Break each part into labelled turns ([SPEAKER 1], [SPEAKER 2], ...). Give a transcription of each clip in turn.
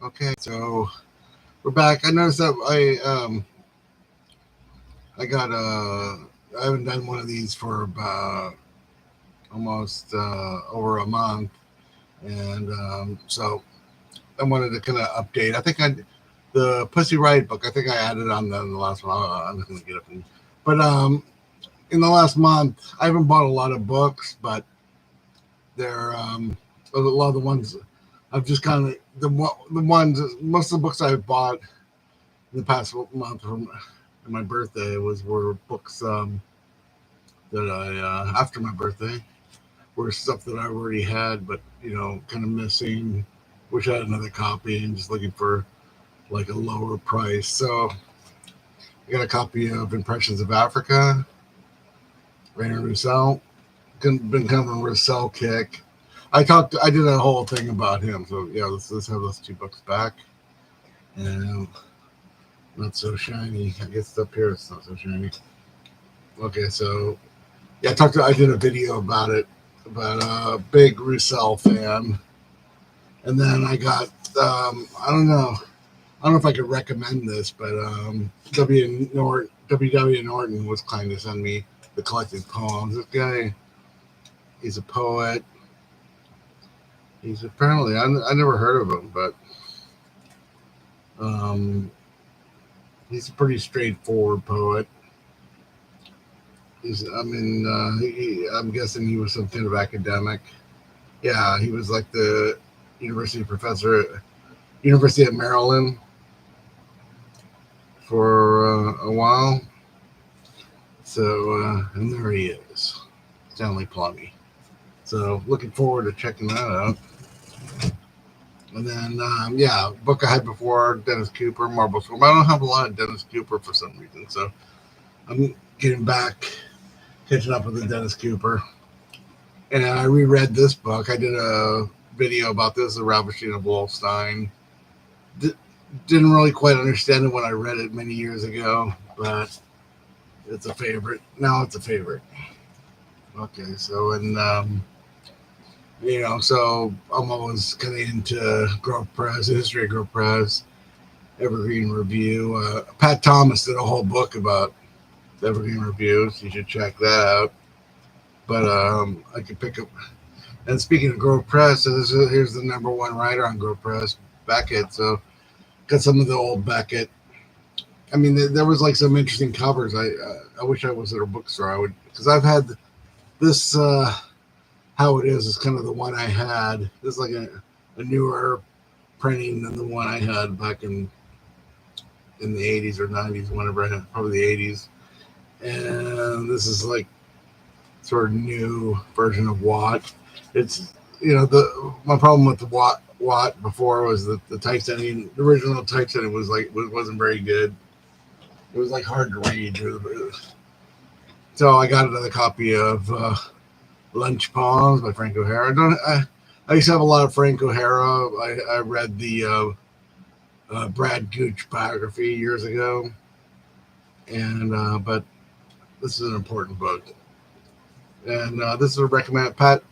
[SPEAKER 1] Okay, so we're back. I noticed that I got I haven't done one of these for about almost over a month, and so I wanted to kind of update. I think I the Pussy Riot book. I think I added on the last one. I'm just gonna get up and but in the last month I haven't bought a lot of books, but they're a lot of the ones I've just kind of the ones most of the books I've bought in the past month from my birthday were books that I after my birthday were stuff that I already had, but kind of missing. Wish I had another copy and just looking for like a lower price. So I got a copy of Impressions of Africa, Rainer Roussel. Been kind of a Roussel kick. I did a whole thing about him. So yeah, let's have those two books back. And not so shiny. I guess up here it's not so shiny. Okay, so yeah, I did a video about it, about a big Roussel fan, and then I got I don't know if I could recommend this, but W. Norton was kind to send me the collected poems. This guy, he's a poet. He's apparently I never heard of him, but um, he's a pretty straightforward poet. I'm guessing he was some kind of academic. Yeah, he was like the university professor at University of Maryland for a while. So, and there he is, Stanley Plummy. So, looking forward to checking that out. And then, yeah, book I had before, Dennis Cooper, Marble Storm. I don't have a lot of Dennis Cooper for some reason, so I'm getting back, catching up with the Dennis Cooper. And I reread this book. I did a video about this, The Ravishing of Wolfstein. Didn't really quite understand it when I read it many years ago, but it's a favorite. Now it's a favorite. Okay, so so I'm always kind of into Grove Press, the history of Grove Press, Evergreen Review. Pat Thomas did a whole book about the Evergreen Reviews. You should check that out. But I could pick up. And speaking of Grove Press, so here's the number one writer on Grove Press, Beckett. So got some of the old Beckett. I mean, there was like some interesting covers. I wish I was at a bookstore. I would, because I've had this. How it is kind of the one I had. This is like a newer printing than the one I had back in the 80s or 90s, whenever I had, probably the 80s. And this is like sort of new version of Watt. It's the my problem with the Watt before was that the typesetting, the original typesetting wasn't very good. It was like hard to read. So I got another copy of Lunch Poems by Frank O'Hara. I used to have a lot of Frank O'Hara. I read the Brad Gooch biography years ago, and but this is an important book. And this is a recommend. Pat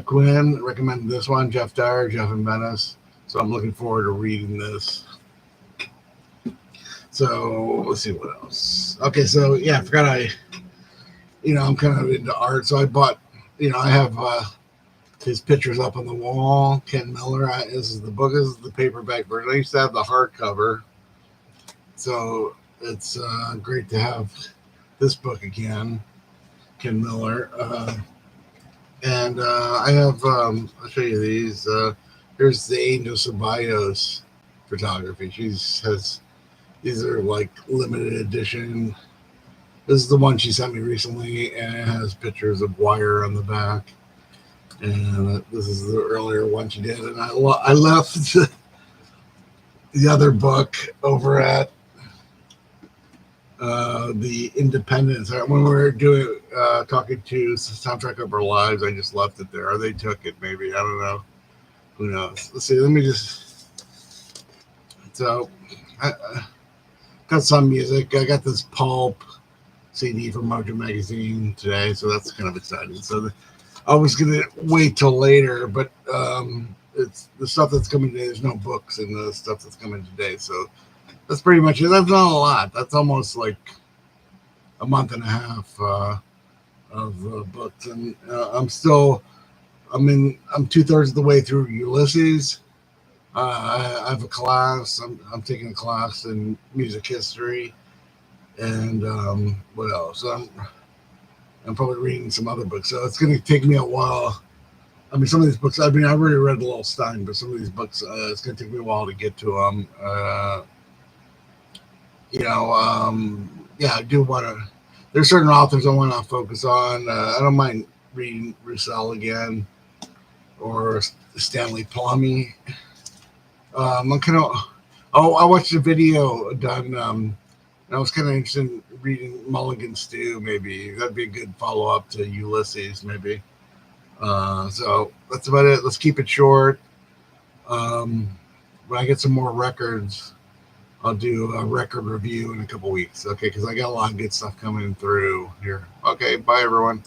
[SPEAKER 1] Quinn recommended this one. Jeff Dyer, Jeff and Venice. So I'm looking forward to reading this. So let's see what else. Okay, so yeah, I forgot I'm kind of into art, so I bought. I have his pictures up on the wall. Ken Miller. This is the book. This is the paperback version. I used to have the hardcover, so it's great to have this book again. Ken Miller. And I have. I'll show you these. Here's the Angel Ceballos photography. Has these are like limited edition. This is the one she sent me recently, and it has pictures of wire on the back. And this is the earlier one she did, and I left the other book over at the Independence. When we were doing talking to Soundtrack of Our Lives, I just left it there. Or they took it, maybe. I don't know. Who knows? Let's see. Let me just. So, I got some music. I got this Pulp CD from Mojo Magazine today, so that's kind of exciting. So I was gonna wait till later, but it's the stuff that's coming today. There's no books in the stuff that's coming today, so that's pretty much it. That's not a lot. That's almost like a month and a half of books, and I'm 2/3 of the way through Ulysses. I have a class. I'm taking a class in music history, and what else? I'm probably reading some other books, so it's going to take me a while. I mean, some of these books. I mean, I already read Lowell Stein, but some of these books, it's going to take me a while to get to them. Yeah, I do want to. There's certain authors I want to focus on. I don't mind reading Roussel again or Stanley Plummy. I'm kind of. Oh, I watched a video done. And I was kind of interested in reading Mulligan Stew. Maybe that'd be a good follow up to Ulysses. Maybe. So that's about it. Let's keep it short. When I get some more records, I'll do a record review in a couple weeks. Okay, because I got a lot of good stuff coming through here. Okay, bye everyone.